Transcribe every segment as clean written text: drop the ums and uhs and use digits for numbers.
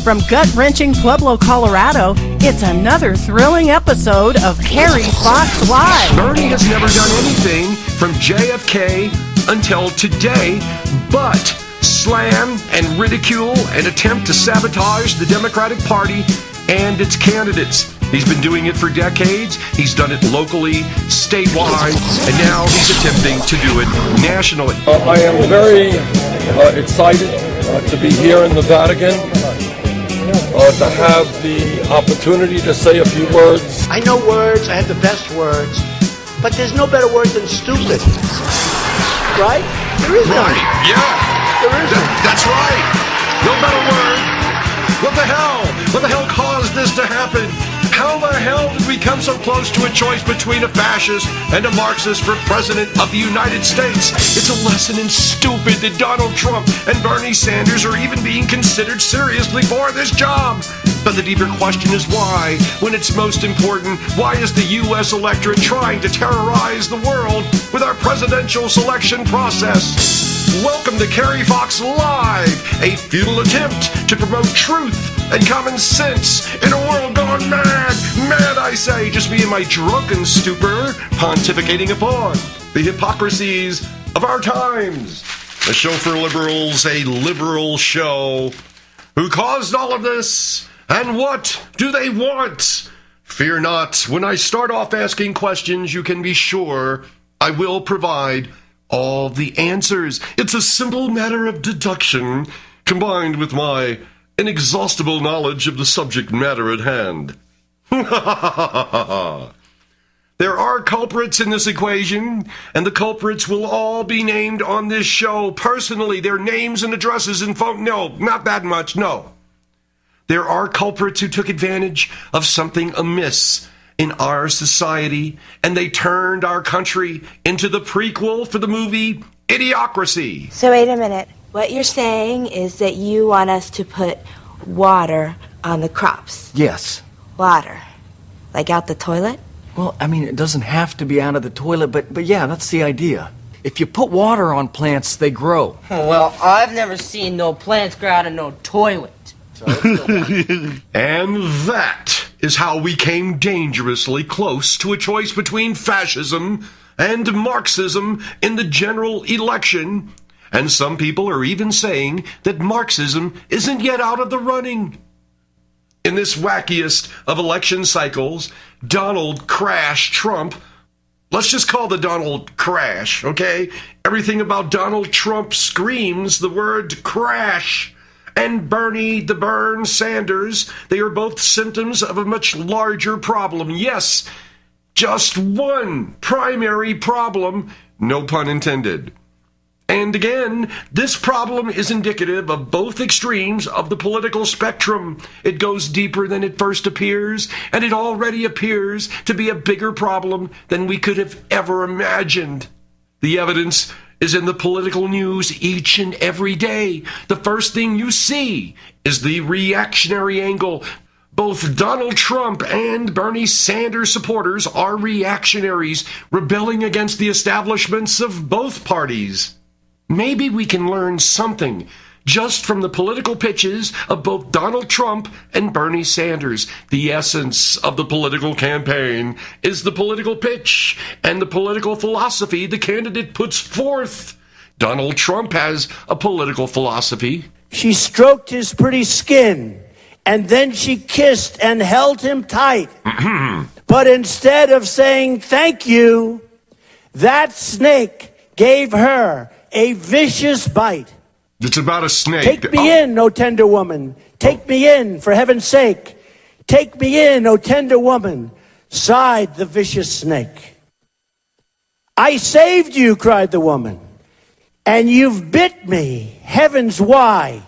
From gut-wrenching Pueblo, Colorado, it's another thrilling episode of Kerry Fox Live. Bernie has never done anything from JFK until today but slam and ridicule and attempt to sabotage the Democratic Party and its candidates. He's been doing it for decades. He's done it locally, statewide, and now he's attempting to do it nationally. I am very excited to be here in the Vatican, to have the opportunity to say a few words. I know words, I have the best words, but there's no better word than stupid. Right? There is none. Right, yeah. There is none. That's right. No better word. What the hell? What the hell caused this to happen? How the hell did we come so close to a choice between a fascist and a Marxist for President of the United States? It's a lesson in stupid that Donald Trump and Bernie Sanders are even being considered seriously for this job. But the deeper question is why? When it's most important, why is the U.S. electorate trying to terrorize the world with our presidential selection process? Welcome to Kerry Fox Live, a futile attempt to promote truth and common sense in a world gone mad. Mad, I say, just me and my drunken stupor pontificating upon the hypocrisies of our times. A show for liberals, a liberal show. Who caused all of this? And what do they want? Fear not, when I start off asking questions, you can be sure I will provide all the answers. It's a simple matter of deduction combined with my inexhaustible knowledge of the subject matter at hand. There are culprits in this equation, and the culprits will all be named on this show personally. Their names and addresses and phone. No, not that much, no. There are culprits who took advantage of something amiss in our society, and they turned our country into the prequel for the movie Idiocracy. So wait a minute. What you're saying is that you want us to put water on the crops? Yes. Water? Like out the toilet? Well, I mean, it doesn't have to be out of the toilet, but yeah, that's the idea. If you put water on plants, they grow. Well, I've never seen no plants grow out of no toilet. And that is how we came dangerously close to a choice between fascism and Marxism in the general election. And some people are even saying that Marxism isn't yet out of the running. In this wackiest of election cycles, Donald Crash Trump, let's just call the Donald Crash, okay? Everything about Donald Trump screams the word crash. And Bernie the Bern Sanders, they are both symptoms of a much larger problem. Yes, just one primary problem, no pun intended. And again, this problem is indicative of both extremes of the political spectrum. It goes deeper than it first appears, and it already appears to be a bigger problem than we could have ever imagined. The evidence is in the political news each and every day. The first thing you see is the reactionary angle. Both Donald Trump and Bernie Sanders supporters are reactionaries, rebelling against the establishments of both parties. Maybe we can learn something just from the political pitches of both Donald Trump and Bernie Sanders. The essence of the political campaign is the political pitch and the political philosophy the candidate puts forth. Donald Trump has a political philosophy. She stroked his pretty skin, and then she kissed and held him tight. But instead of saying thank you, that snake gave her a vicious bite. It's about a snake. Take me in, O tender woman. Take me in, for heaven's sake. Take me in, O tender woman, sighed the vicious snake. I saved you, cried the woman, and you've bit me. Heavens, why?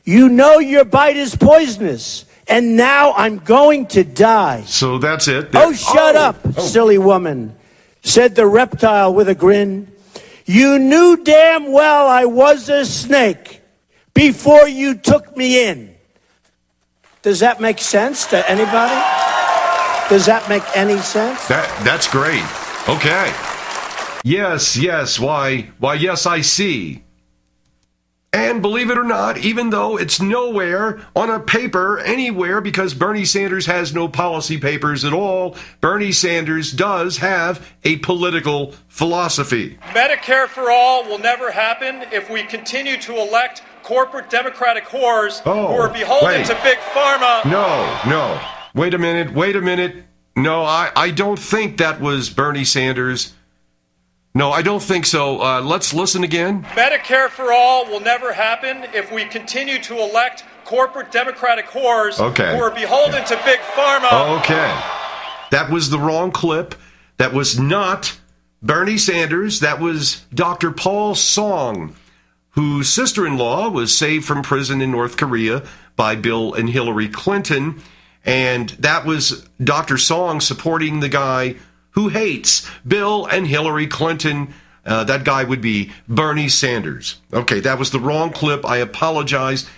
You know your bite is poisonous, and now I'm going to die. So that's it. Oh, shut up, silly woman, said the reptile with a grin. You knew damn well I was a snake before you took me in. Does that make sense to anybody? Does that make any sense? That's great. Okay. Yes, why, yes, I see. And believe it or not, even though it's nowhere on a paper anywhere because Bernie Sanders has no policy papers at all, Bernie Sanders does have a political philosophy. Medicare for all will never happen if we continue to elect corporate Democratic whores who are beholden to Big Pharma. No. Wait a minute. No, I don't think that was Bernie Sanders. No, I don't think so. Let's listen again. Medicare for all will never happen if we continue to elect corporate Democratic whores who are beholden to Big Pharma. Okay. That was the wrong clip. That was not Bernie Sanders. That was Dr. Paul Song, whose sister-in-law was saved from prison in North Korea by Bill and Hillary Clinton. And that was Dr. Song supporting the guy who hates Bill and Hillary Clinton. That guy would be Bernie Sanders. Okay, that was the wrong clip. I apologize.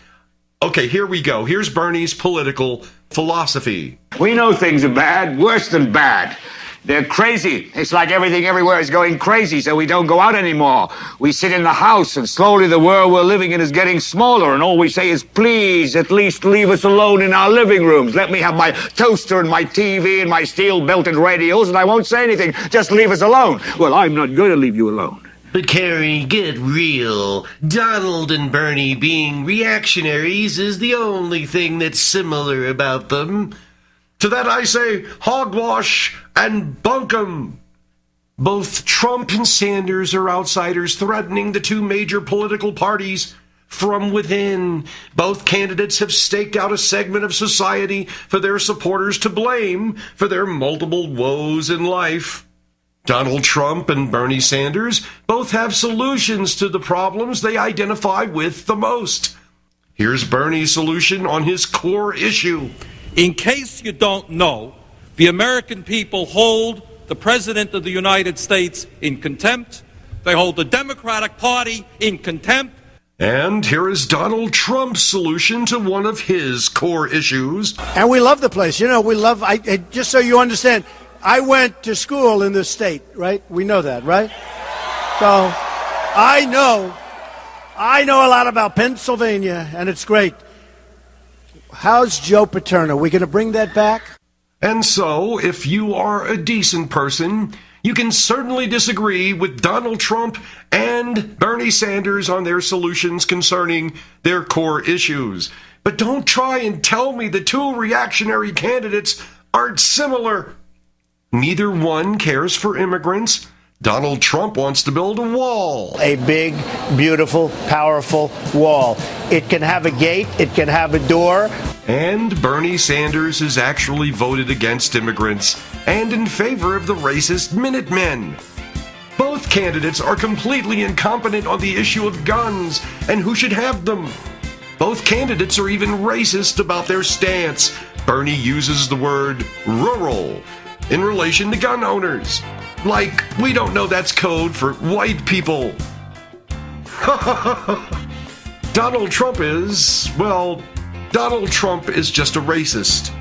Okay, here we go. Here's Bernie's political philosophy. We know things are bad, worse than bad. They're crazy. It's like everything everywhere is going crazy, so we don't go out anymore. We sit in the house, and slowly the world we're living in is getting smaller, and all we say is, please, at least leave us alone in our living rooms. Let me have my toaster and my TV and my steel-belted radios, and I won't say anything. Just leave us alone. Well, I'm not going to leave you alone. But Kerry, get real. Donald and Bernie being reactionaries is the only thing that's similar about them. To that I say, hogwash and bunkum. Both Trump and Sanders are outsiders threatening the two major political parties from within. Both candidates have staked out a segment of society for their supporters to blame for their multiple woes in life. Donald Trump and Bernie Sanders both have solutions to the problems they identify with the most. Here's Bernie's solution on his core issue. In case you don't know, the American people hold the President of the United States in contempt. They hold the Democratic Party in contempt. And here is Donald Trump's solution to one of his core issues. And we love the place. You know, we love, just so you understand, I went to school in this state, right? We know that, right? So I know a lot about Pennsylvania, and it's great. How's Joe Paterno? We going to bring that back? And so, if you are a decent person, you can certainly disagree with Donald Trump and Bernie Sanders on their solutions concerning their core issues. But don't try and tell me the two reactionary candidates aren't similar. Neither one cares for immigrants. Donald Trump wants to build a wall. A big, beautiful, powerful wall. It can have a gate. It can have a door. And Bernie Sanders has actually voted against immigrants and in favor of the racist Minutemen. Both candidates are completely incompetent on the issue of guns and who should have them. Both candidates are even racist about their stance. Bernie uses the word rural in relation to gun owners. Like, we don't know that's code for white people. Donald Trump is just a racist.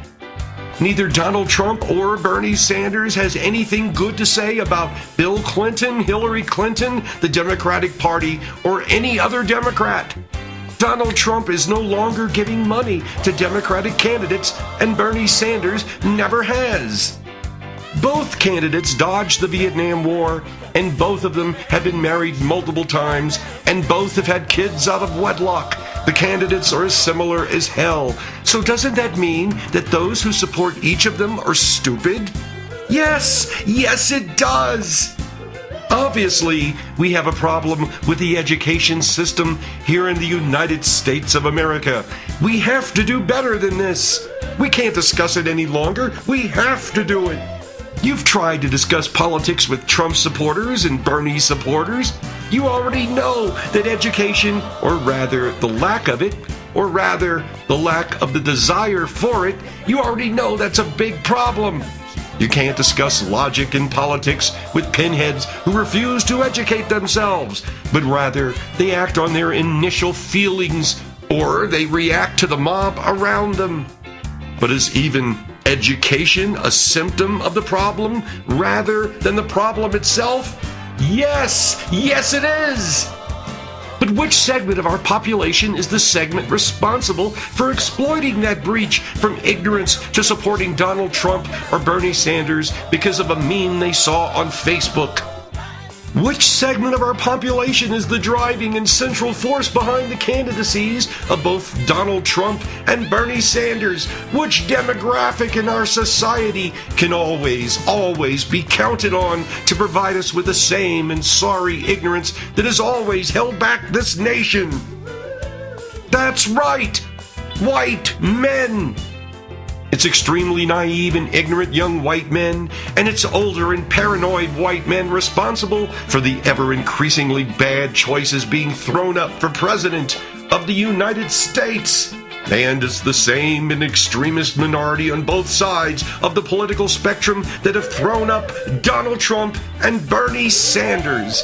Neither Donald Trump or Bernie Sanders has anything good to say about Bill Clinton, Hillary Clinton, the Democratic Party, or any other Democrat. Donald Trump is no longer giving money to Democratic candidates, and Bernie Sanders never has. Both candidates dodged the Vietnam War, and both of them have been married multiple times, and both have had kids out of wedlock. The candidates are as similar as hell. So doesn't that mean that those who support each of them are stupid? Yes, it does. Obviously, we have a problem with the education system here in the United States of America. We have to do better than this. We can't discuss it any longer. We have to do it. You've tried to discuss politics with Trump supporters and Bernie supporters. You already know that education, or rather the lack of it, or rather the lack of the desire for it, you already know that's a big problem. You can't discuss logic in politics with pinheads who refuse to educate themselves, but rather they act on their initial feelings, or they react to the mob around them. But is even education a symptom of the problem rather than the problem itself? Yes it is. But which segment of our population is the segment responsible for exploiting that breach from ignorance to supporting Donald Trump or Bernie Sanders because of a meme they saw on Facebook? Which segment of our population is the driving and central force behind the candidacies of both Donald Trump and Bernie Sanders? Which demographic in our society can always be counted on to provide us with the same and sorry ignorance that has always held back this nation? That's right, white men. It's extremely naive and ignorant young white men, and it's older and paranoid white men responsible for the ever-increasingly bad choices being thrown up for president of the United States. And it's the same and extremist minority on both sides of the political spectrum that have thrown up Donald Trump and Bernie Sanders.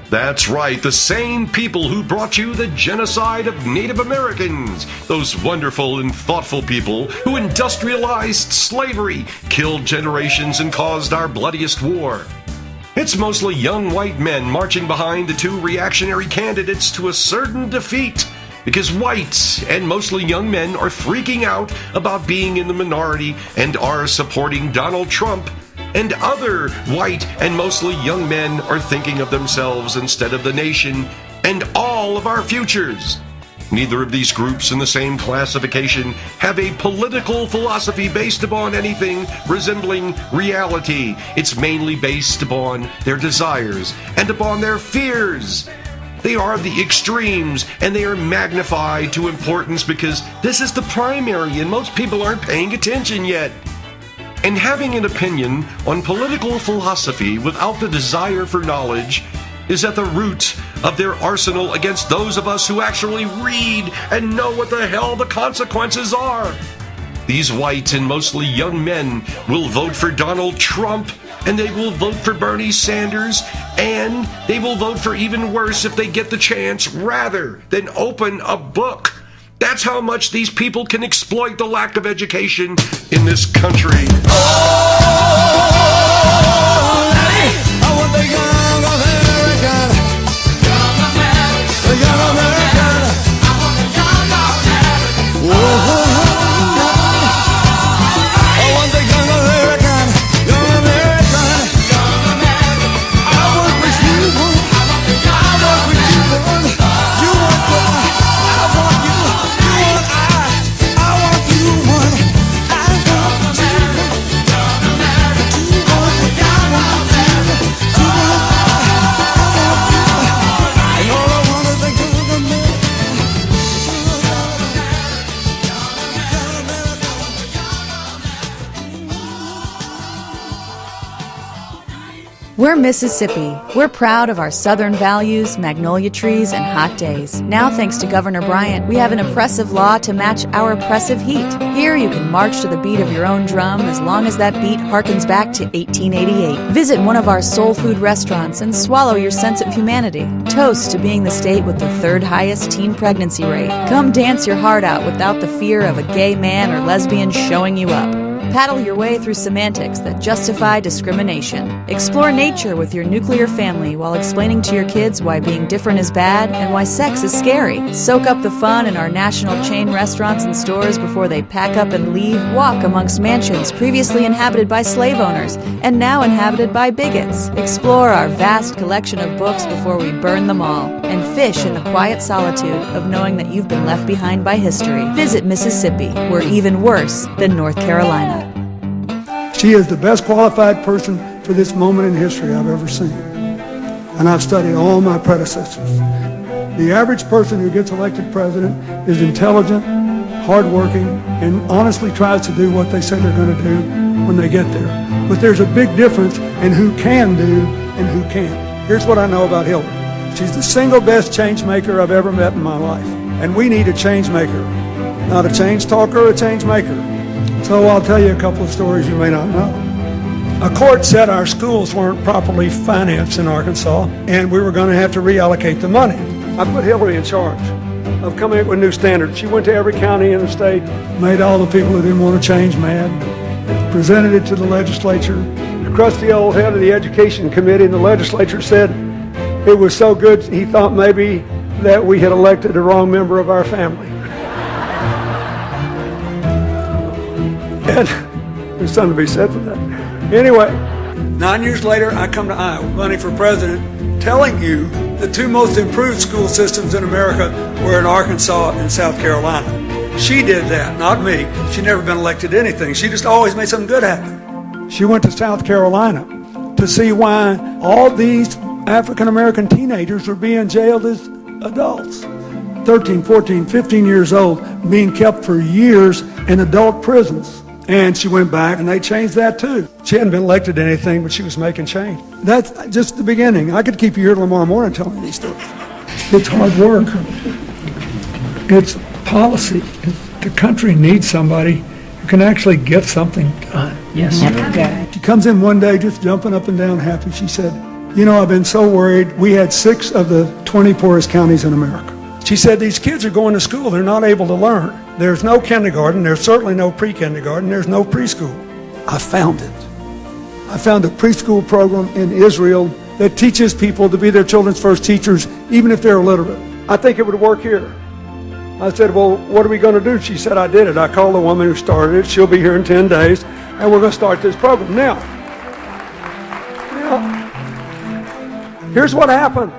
That's right, the same people who brought you the genocide of Native Americans. Those wonderful and thoughtful people who industrialized slavery, killed generations, and caused our bloodiest war. It's mostly young white men marching behind the two reactionary candidates to a certain defeat, because whites and mostly young men are freaking out about being in the minority and are supporting Donald Trump. And other white and mostly young men are thinking of themselves instead of the nation and all of our futures. Neither of these groups in the same classification have a political philosophy based upon anything resembling reality. It's mainly based upon their desires and upon their fears. They are the extremes, and they are magnified to importance because this is the primary and most people aren't paying attention yet. And having an opinion on political philosophy without the desire for knowledge is at the root of their arsenal against those of us who actually read and know what the hell the consequences are. These white and mostly young men will vote for Donald Trump, and they will vote for Bernie Sanders, and they will vote for even worse if they get the chance rather than open a book. That's how much these people can exploit the lack of education in this country. We're Mississippi. We're proud of our southern values, magnolia trees, and hot days. Now, thanks to Governor Bryant, we have an oppressive law to match our oppressive heat. Here, you can march to the beat of your own drum as long as that beat harkens back to 1888. Visit one of our soul food restaurants and swallow your sense of humanity. Toast to being the state with the third highest teen pregnancy rate. Come dance your heart out without the fear of a gay man or lesbian showing you up. Paddle your way through semantics that justify discrimination. Explore nature with your nuclear family while explaining to your kids why being different is bad and why sex is scary. Soak up the fun in our national chain restaurants and stores before they pack up and leave. Walk amongst mansions previously inhabited by slave owners and now inhabited by bigots. Explore our vast collection of books before we burn them all. And fish in the quiet solitude of knowing that you've been left behind by history. Visit Mississippi. We're even worse than North Carolina. She is the best qualified person for this moment in history I've ever seen. And I've studied all my predecessors. The average person who gets elected president is intelligent, hardworking, and honestly tries to do what they say they're going to do when they get there. But there's a big difference in who can do and who can't. Here's what I know about Hillary. She's the single best change maker I've ever met in my life. And we need a change maker, not a change talker or a change maker. So I'll tell you a couple of stories you may not know. A court said our schools weren't properly financed in Arkansas, and we were going to have to reallocate the money. I put Hillary in charge of coming up with new standards. She went to every county in the state, made all the people who didn't want to change mad, presented it to the legislature. The crusty old head of the education committee in the legislature said it was so good he thought maybe that we had elected the wrong member of our family. And there's something to be said for that. Anyway, 9 years later, I come to Iowa, running for president, telling you the two most improved school systems in America were in Arkansas and South Carolina. She did that, not me. She'd never been elected to anything. She just always made something good happen. She went to South Carolina to see why all these African-American teenagers were being jailed as adults. 13, 14, 15 years old, being kept for years in adult prisons. And she went back and they changed that too. She hadn't been elected to anything, but she was making change. That's just the beginning. I could keep you here till tomorrow morning telling you these stories. It's hard work. It's policy. The country needs somebody who can actually get something done. Yes. She comes in one day just jumping up and down happy. She said, you know, I've been so worried. We had 6 of the 20 poorest counties in America. She said, these kids are going to school. They're not able to learn. There's no kindergarten. There's certainly no pre-kindergarten. There's no preschool. I found it. I found a preschool program in Israel that teaches people to be their children's first teachers, even if they're illiterate. I think it would work here. I said, well, what are we going to do? She said, I did it. I called the woman who started it. She'll be here in 10 days, and we're going to start this program. Now, here's what happened.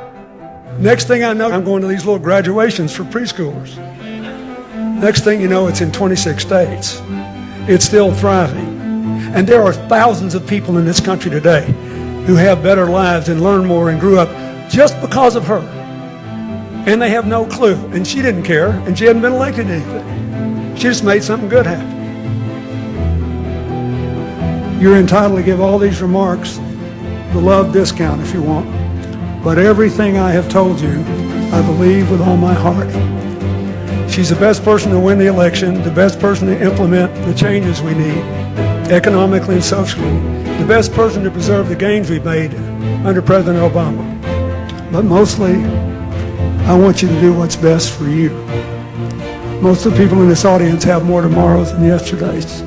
Next thing I know, I'm going to these little graduations for preschoolers. Next thing you know, it's in 26 states. It's still thriving. And there are thousands of people in this country today who have better lives and learn more and grew up just because of her. And they have no clue. And she didn't care, and she hadn't been elected to anything. She just made something good happen. You're entitled to give all these remarks the love discount if you want. But everything I have told you, I believe with all my heart. She's the best person to win the election, the best person to implement the changes we need, economically and socially, the best person to preserve the gains we've made under President Obama. But mostly, I want you to do what's best for you. Most of the people in this audience have more tomorrows than yesterdays.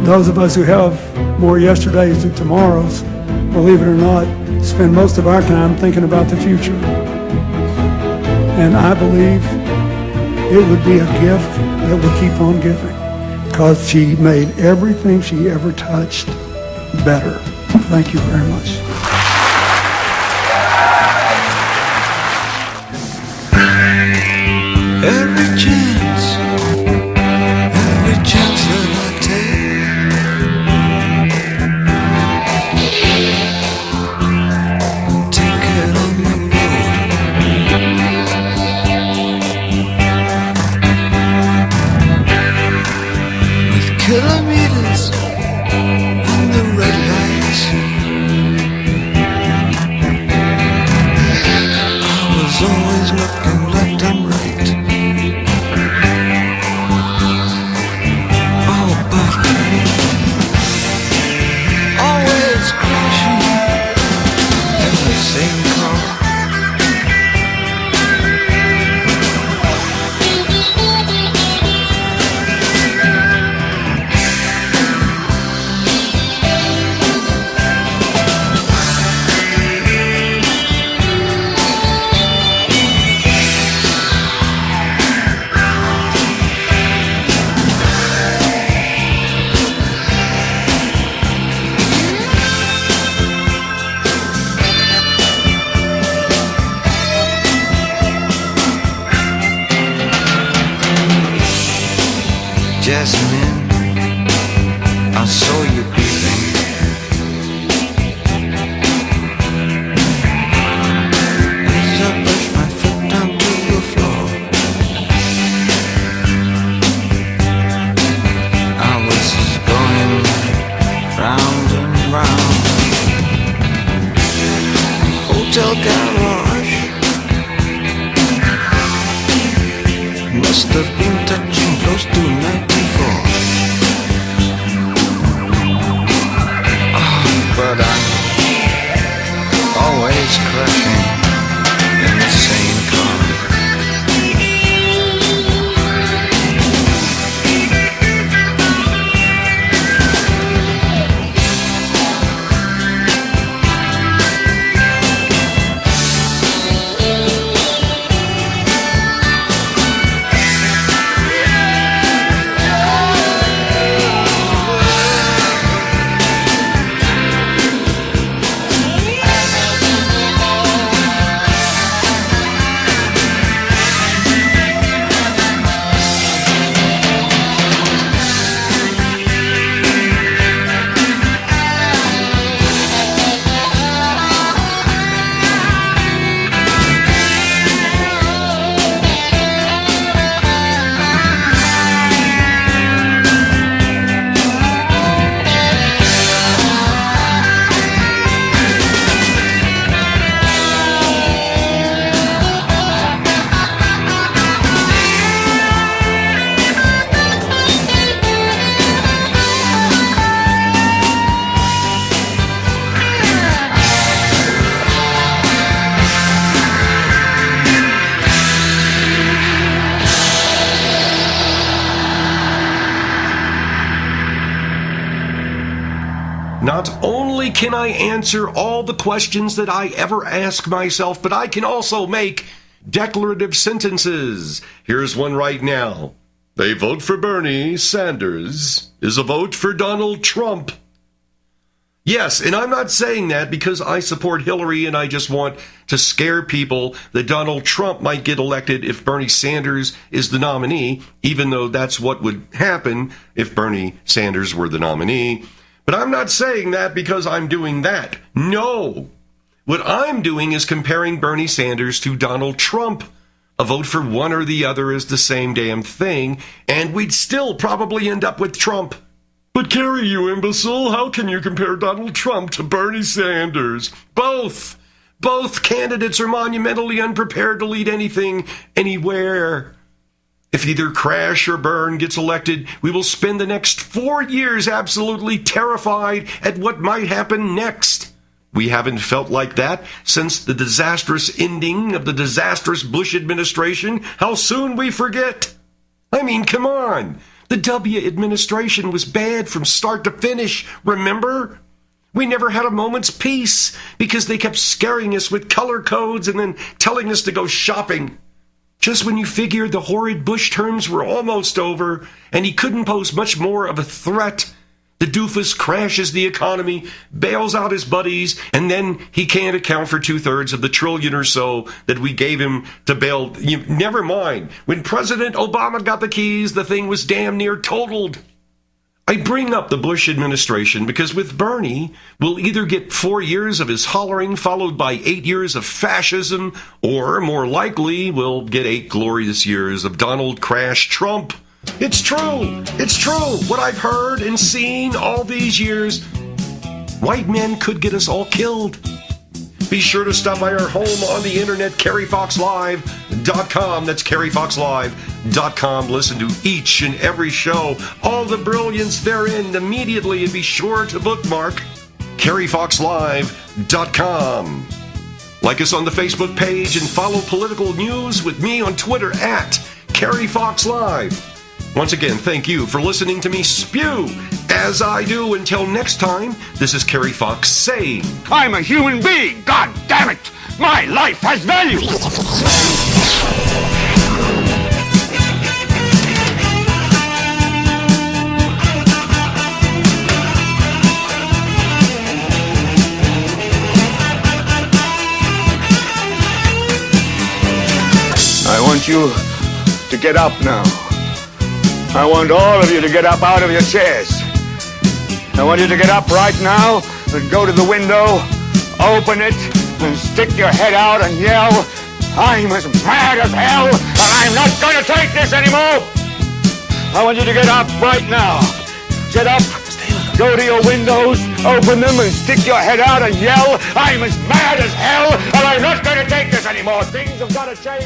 Those of us who have more yesterdays than tomorrows, believe it or not, spend most of our time thinking about the future. And I believe it would be a gift that we keep on giving, because she made everything she ever touched better. Thank you very much. Every chance that I take it on the road with kilometers and the red lights. I was always looking left and right. Jasmine, I saw you breathing. As I pushed my foot down to the floor, I was going round and round. Hotel garage must have been touching close to 94. But I'm always crashing in the same car. not only can I answer all the questions that I ever ask myself, but I can also make declarative sentences. Here's one right now. A vote for Bernie Sanders is a vote for Donald Trump. Yes, and I'm not saying that because I support Hillary and I just want to scare people that Donald Trump might get elected if Bernie Sanders is the nominee, even though that's what would happen if Bernie Sanders were the nominee. But I'm not saying that because I'm doing that. No. What I'm doing is comparing Bernie Sanders to Donald Trump. A vote for one or the other is the same damn thing, and we'd still probably end up with Trump. But Kerry, you imbecile, how can you compare Donald Trump to Bernie Sanders? Both candidates are monumentally unprepared to lead anything, anywhere. If either Crash or Bern gets elected, we will spend the next 4 years absolutely terrified at what might happen next. We haven't felt like that since the disastrous ending of the disastrous Bush administration. How soon we forget. I mean, come on. The W administration was bad from start to finish, remember? We never had a moment's peace because they kept scaring us with color codes and then telling us to go shopping. Just when you figured the horrid Bush terms were almost over and he couldn't pose much more of a threat, the doofus crashes the economy, bails out his buddies, and then he can't account for 2/3 of the trillion or so that we gave him to bail. Never mind. When President Obama got the keys, the thing was damn near totaled. I bring up the Bush administration because with Bernie, we'll either get 4 years of his hollering followed by 8 years of fascism, or more likely, we'll get 8 glorious years of Donald Crash Trump. It's true. It's true. What I've heard and seen all these years, white men could get us all killed. Be sure to stop by our home on the internet, kerryfoxlive.com. That's kerryfoxlive.com. Listen to each and every show, all the brilliance therein immediately, and be sure to bookmark kerryfoxlive.com. Like us on the Facebook page and follow political news with me on Twitter at kerryfoxlive. Once again, thank you for listening to me spew as I do. Until next time, this is Kerry Fox saying, I'm a human being, God damn it! My life has value! I want you to get up now. I want all of you to get up out of your chairs. I want you to get up right now and go to the window, open it, and stick your head out and yell, I'm as mad as hell, and I'm not going to take this anymore. I want you to get up right now. Get up, go to your windows, open them, and stick your head out and yell, I'm as mad as hell, and I'm not going to take this anymore. Things have got to change.